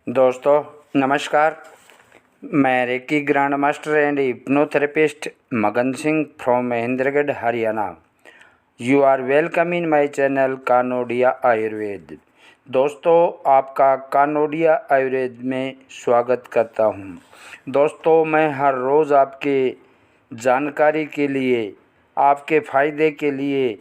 दोस्तों नमस्कार। मैं reiki grand master and hypnotherapist Magan Singh from Mahendragarh Haryana. You are welcome in my channel Kanodia Ayurveda. दोस्तों आपका कानोडिया आयुर्वेद में स्वागत करता हूं। दोस्तों मैं हर रोज़ आपके जानकारी के लिए, आपके फ़ायदे के लिए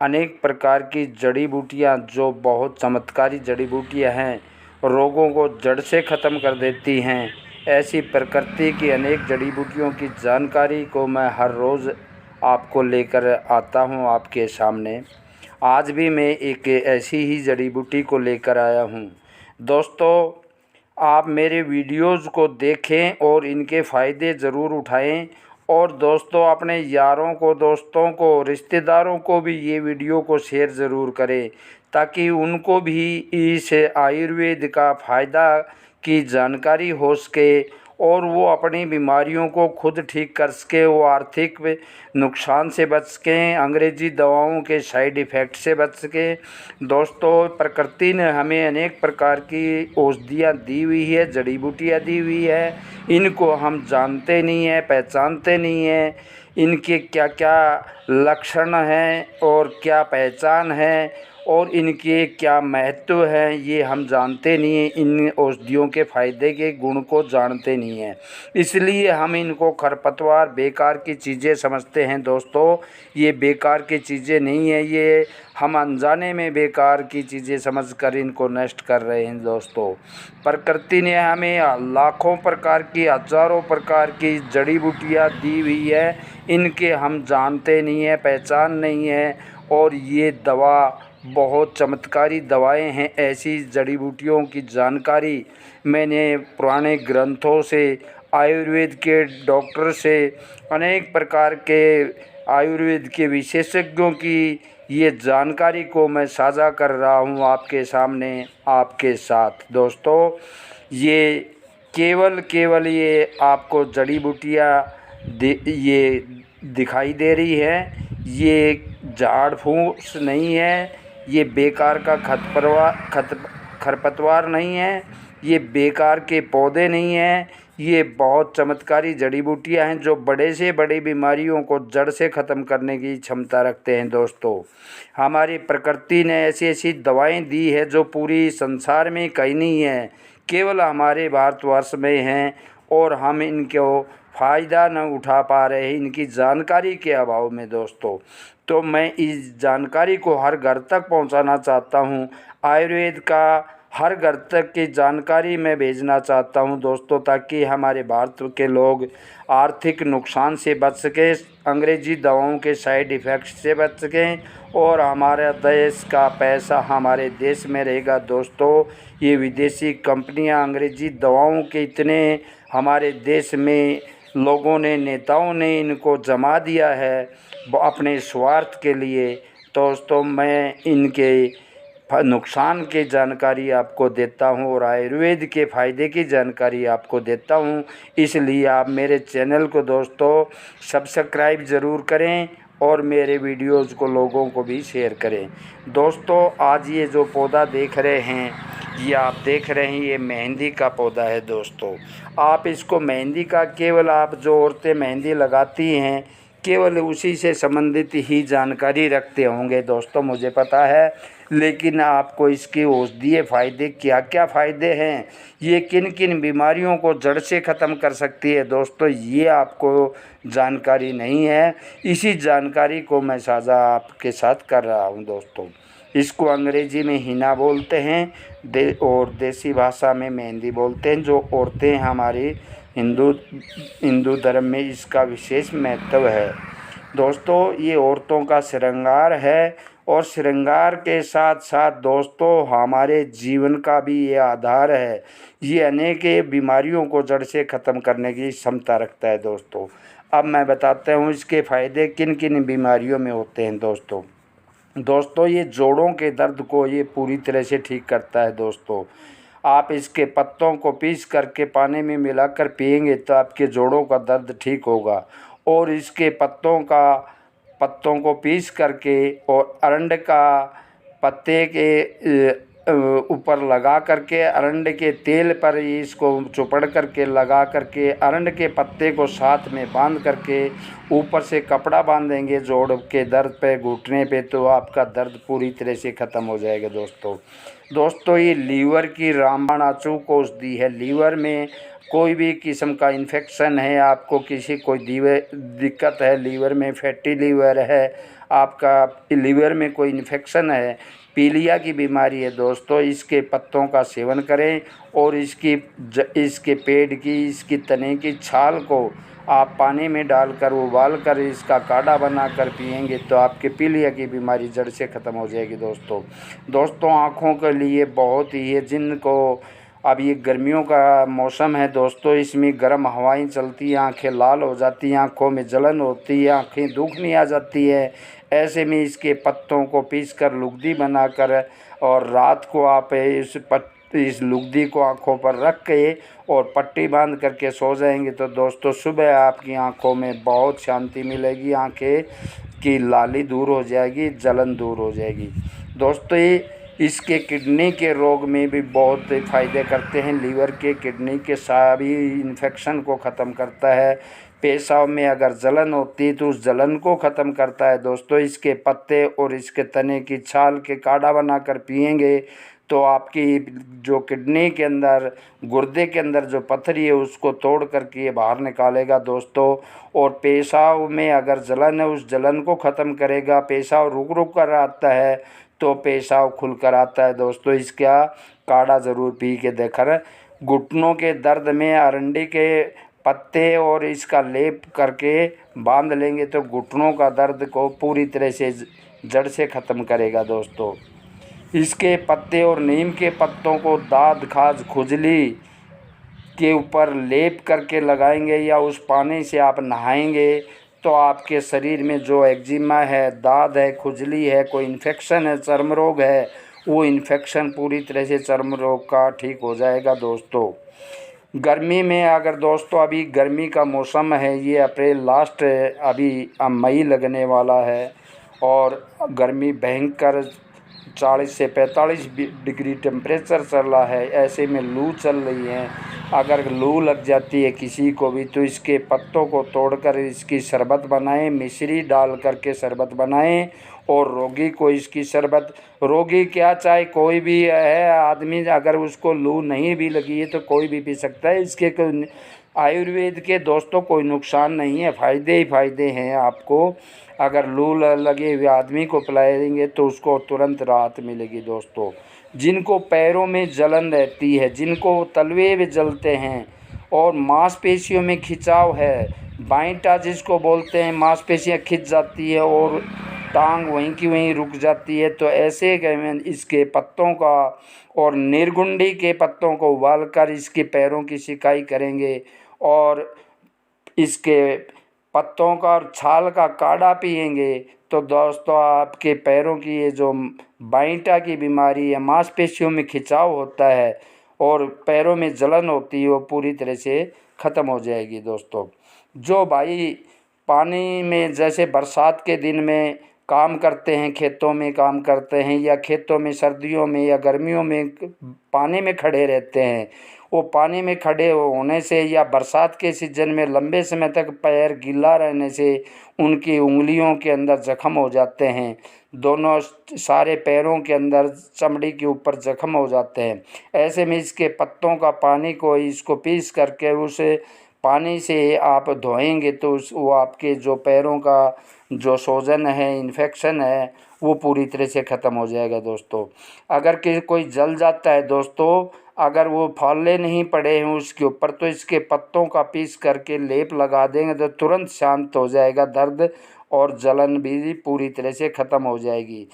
अनेक प्रकार की जड़ी बूटियां, जो बहुत चमत्कारी जड़ी बूटियां हैं, रोगों को जड़ से ख़त्म कर देती हैं, ऐसी प्रकृति की अनेक जड़ी बूटियों की जानकारी को मैं हर रोज़ आपको लेकर आता हूं आपके सामने। आज भी मैं एक ऐसी ही जड़ी बूटी को लेकर आया हूं। दोस्तों आप मेरे वीडियोज़ को देखें और इनके फ़ायदे ज़रूर उठाएं, और दोस्तों अपने यारों को, दोस्तों को, रिश्तेदारों को भी ये वीडियो को शेयर ज़रूर करें, ताकि उनको भी इस आयुर्वेद का फ़ायदा की जानकारी हो सके और वो अपनी बीमारियों को खुद ठीक कर सके, वो आर्थिक नुकसान से बच सकें, अंग्रेज़ी दवाओं के साइड इफ़ेक्ट से बच सके। दोस्तों प्रकृति ने हमें अनेक प्रकार की औषधियाँ दी हुई है, जड़ी बूटियाँ दी हुई है, इनको हम जानते नहीं हैं, पहचानते नहीं हैं। इनके क्या क्या लक्षण हैं और क्या पहचान है और इनके क्या महत्व हैं, ये हम जानते नहीं हैं। इन औषधियों के फ़ायदे के गुण को जानते नहीं हैं, इसलिए हम इनको खरपतवार, बेकार की चीज़ें समझते हैं। दोस्तों ये बेकार की चीज़ें नहीं हैं, ये हम अनजाने में बेकार की चीज़ें समझकर इनको नष्ट कर रहे हैं। दोस्तों प्रकृति ने हमें लाखों प्रकार की, हजारों प्रकार की जड़ी बूटियाँ दी हुई है, इनके हम जानते नहीं हैं, पहचान नहीं है। और ये दवा बहुत चमत्कारी दवाएं हैं। ऐसी जड़ी बूटियों की जानकारी मैंने पुराने ग्रंथों से, आयुर्वेद के डॉक्टर से, अनेक प्रकार के आयुर्वेद के विशेषज्ञों की ये जानकारी को मैं साझा कर रहा हूँ आपके सामने, आपके साथ। दोस्तों ये केवल ये आपको जड़ी बूटियाँ ये दिखाई दे रही है, ये झाड़ फूस नहीं है, ये बेकार का खरपतवार नहीं है, ये बेकार के पौधे नहीं हैं, ये बहुत चमत्कारी जड़ी बूटियां हैं, जो बड़े से बड़ी बीमारियों को जड़ से ख़त्म करने की क्षमता रखते हैं। दोस्तों हमारी प्रकृति ने ऐसी ऐसी दवाएं दी है जो पूरी संसार में कहीं नहीं है, केवल हमारे भारतवर्ष में हैं, और हम इनको फ़ायदा न उठा पा रहे हैं इनकी जानकारी के अभाव में। दोस्तों तो मैं इस जानकारी को हर घर तक पहुंचाना चाहता हूं, आयुर्वेद का हर घर तक की जानकारी मैं भेजना चाहता हूं दोस्तों, ताकि हमारे भारत के लोग आर्थिक नुकसान से बच सकें, अंग्रेज़ी दवाओं के साइड इफ़ेक्ट से बच सकें, और हमारे देश का पैसा हमारे देश में रहेगा। दोस्तों ये विदेशी कंपनियां अंग्रेज़ी दवाओं के इतने हमारे देश में लोगों ने, नेताओं ने इनको जमा दिया है अपने स्वार्थ के लिए। दोस्तों मैं इनके नुकसान की जानकारी आपको देता हूं और आयुर्वेद के फ़ायदे की जानकारी आपको देता हूं, इसलिए आप मेरे चैनल को दोस्तों सब्सक्राइब ज़रूर करें और मेरे वीडियोज़ को लोगों को भी शेयर करें। दोस्तों आज ये जो पौधा देख रहे हैं, ये आप देख रहे हैं, ये मेहंदी का पौधा है। दोस्तों आप इसको मेहंदी का, केवल आप जो औरतें मेहंदी लगाती हैं केवल उसी से संबंधित ही जानकारी रखते होंगे दोस्तों, मुझे पता है, लेकिन आपको इसके औषधीय फ़ायदे, क्या क्या फ़ायदे हैं, ये किन किन बीमारियों को जड़ से ख़त्म कर सकती है, दोस्तों ये आपको जानकारी नहीं है। इसी जानकारी को मैं साझा आपके साथ कर रहा हूँ। दोस्तों इसको अंग्रेज़ी में हिना बोलते हैं और देसी भाषा में मेहंदी बोलते हैं, जो औरतें हमारी हिंदू धर्म में इसका विशेष महत्व है। दोस्तों ये औरतों का श्रृंगार है, और श्रृंगार के साथ साथ दोस्तों हमारे जीवन का भी ये आधार है। ये अनेक बीमारियों को जड़ से ख़त्म करने की क्षमता रखता है। दोस्तों अब मैं बताता हूँ इसके फ़ायदे किन किन बीमारियों में होते हैं। दोस्तों ये जोड़ों के दर्द को ये पूरी तरह से ठीक करता है। दोस्तों आप इसके पत्तों को पीस करके पानी में मिलाकर पिएंगे तो आपके जोड़ों का दर्द ठीक होगा। और इसके पत्तों को पीस करके और अरंड का पत्ते के ऊपर लगा करके अरंड के तेल पर इसको चुपड़ करके लगा करके अरंड के पत्ते को साथ में बांध करके ऊपर से कपड़ा बांधेंगे जोड़ के दर्द पे घुटने पे, तो आपका दर्द पूरी तरह से ख़त्म हो जाएगा दोस्तों ये लीवर की रामबाण अचूक औषधि है। लीवर में कोई भी किस्म का इन्फेक्शन है, आपको किसी कोई दिक्कत है, लीवर में फैटी लीवर है, आपका लीवर में कोई इन्फेक्शन है, पीलिया की बीमारी है दोस्तों, इसके पत्तों का सेवन करें और इसके पेड़ की, इसकी तने की छाल को आप पानी में डालकर उबाल कर इसका काढ़ा बनाकर पिएंगे तो आपके पीलिया की बीमारी जड़ से ख़त्म हो जाएगी दोस्तों आँखों के लिए बहुत ही है, जिनको अब ये गर्मियों का मौसम है दोस्तों, इसमें गर्म हवाएं चलती हैं, आंखें लाल हो जाती हैं, आंखों में जलन होती है, आंखें दुखनी आ जाती है। ऐसे में इसके पत्तों को पीसकर लुगदी बनाकर और रात को आप इस लुगदी को आंखों पर रख के और पट्टी बांध करके सो जाएंगे तो दोस्तों सुबह आपकी आंखों में बहुत शांति मिलेगी, आंखें की लाली दूर हो जाएगी, जलन दूर हो जाएगी दोस्तों। ये इसके किडनी के रोग में भी बहुत फ़ायदे करते हैं, लीवर के, किडनी के सभी इन्फेक्शन को ख़त्म करता है। पेशाब में अगर जलन होती है तो उस जलन को ख़त्म करता है दोस्तों। इसके पत्ते और इसके तने की छाल के काढ़ा बनाकर पिएंगे तो आपकी जो किडनी के अंदर, गुर्दे के अंदर जो पथरी है उसको तोड़ करके ये बाहर निकालेगा दोस्तों। और पेशाब में अगर जलन है उस जलन को ख़त्म करेगा। पेशाब रुक रुक कर आता है तो पेशाब खुल कर आता है दोस्तों। इसका काढ़ा ज़रूर पी के देखा। घुटनों के दर्द में अरंडी के पत्ते और इसका लेप करके बांध लेंगे तो घुटनों का दर्द को पूरी तरह से जड़ से ख़त्म करेगा दोस्तों। इसके पत्ते और नीम के पत्तों को दाद, खाज, खुजली के ऊपर लेप करके लगाएंगे या उस पानी से आप नहाएंगे तो आपके शरीर में जो एक्जिमा है, दाद है, खुजली है, कोई इन्फेक्शन है, चर्म रोग है, वो इन्फेक्शन पूरी तरह से चर्म रोग का ठीक हो जाएगा दोस्तों। गर्मी में अगर दोस्तों अभी गर्मी का मौसम है, ये अप्रैल लास्ट है, अभी मई लगने वाला है और गर्मी भयंकर 40 से 45 डिग्री टेम्परेचर चल रहा है। ऐसे में लू चल रही है। अगर लू लग जाती है किसी को भी तो इसके पत्तों को तोड़कर इसकी शरबत बनाएं, मिश्री डाल करके शरबत बनाएं और रोगी को इसकी शरबत, रोगी क्या चाहे कोई भी है आदमी, अगर उसको लू नहीं भी लगी है तो कोई भी पी सकता है। इसके आयुर्वेद के दोस्तों कोई नुकसान नहीं है, फ़ायदे ही फ़ायदे हैं। आपको अगर लू लगे हुए आदमी को पिलाएंगे तो उसको तुरंत राहत मिलेगी दोस्तों। जिनको पैरों में जलन रहती है, जिनको तलवे में जलते हैं और मांसपेशियों में खिंचाव है, बाइंटा जिसको बोलते हैं, मांसपेशियां खिंच जाती है और टांग वहीं की वहीं रुक जाती है, तो ऐसे इसके पत्तों का और निर्गुंडी के पत्तों को उबालकर इसके पैरों की सिकाई करेंगे और इसके पत्तों का और छाल का काढ़ा पिएंगे तो दोस्तों आपके पैरों की ये जो बाइंटा की बीमारी है, मांसपेशियों में खिंचाव होता है और पैरों में जलन होती है, वो पूरी तरह से ख़त्म हो जाएगी दोस्तों। जो भाई पानी में, जैसे बरसात के दिन में काम करते हैं, खेतों में काम करते हैं या खेतों में सर्दियों में या गर्मियों में पानी में खड़े रहते हैं, वो पानी में खड़े होने से या बरसात के सीज़न में लंबे समय तक पैर गीला रहने से उनकी उंगलियों के अंदर जख्म हो जाते हैं। दोनों सारे पैरों के अंदर चमड़ी के ऊपर जख्म हो जाते हैं। ऐसे में इसके पत्तों का पानी को इसको पीस करके उस पानी से आप धोएंगे तो वो आपके जो पैरों का जो सूजन है, इन्फेक्शन है, वो पूरी तरह से ख़त्म हो जाएगा दोस्तों। अगर कोई जल जाता है दोस्तों, अगर वो फॉल्ले नहीं पड़े हैं उसके ऊपर, तो इसके पत्तों का पीस करके लेप लगा देंगे तो तुरंत शांत हो जाएगा दर्द और जलन भी पूरी तरह से ख़त्म हो जाएगी।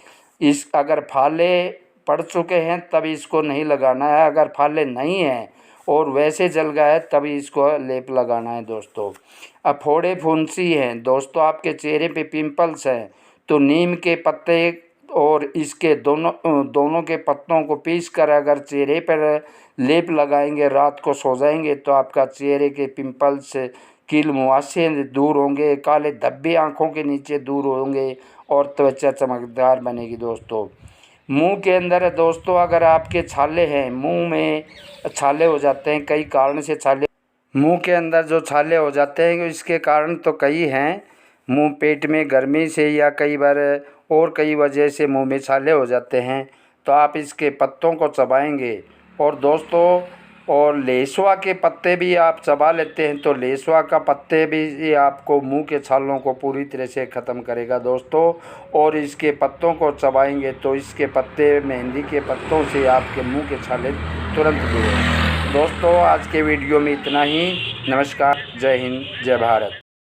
अगर फाले पड़ चुके हैं तब इसको नहीं लगाना है, अगर फाले नहीं हैं और वैसे जल गया है तभी इसको लेप लगाना है दोस्तों। अब फोड़े फुंसी हैं दोस्तों, आपके चेहरे पे पिंपल्स हैं तो नीम के पत्ते और इसके दोनों के पत्तों को पीसकर अगर चेहरे पर लेप लगाएंगे, रात को सो जाएंगे तो आपका चेहरे के पिंपल्स, कील मुहासे दूर होंगे, काले धब्बे आँखों के नीचे दूर होंगे और त्वचा चमकदार बनेगी दोस्तों। मुंह के अंदर दोस्तों अगर आपके छाले हैं, मुंह में छाले हो जाते हैं, कई कारण से छाले मुंह के अंदर जो छाले हो जाते हैं इसके कारण तो कई हैं। मुंह पेट में गर्मी से या कई बार और कई वजह से मुंह में छाले हो जाते हैं, तो आप इसके पत्तों को चबाएंगे। और दोस्तों और लेसुआ के पत्ते भी आप चबा लेते हैं तो लेसुआ का पत्ते भी ये आपको मुंह के छालों को पूरी तरह से ख़त्म करेगा दोस्तों। और इसके पत्तों को चबाएंगे तो इसके पत्ते, मेहंदी के पत्तों से आपके मुंह के छाले तुरंत दूर होंगे। दोस्तों आज के वीडियो में इतना ही। नमस्कार, जय हिंद, जय भारत।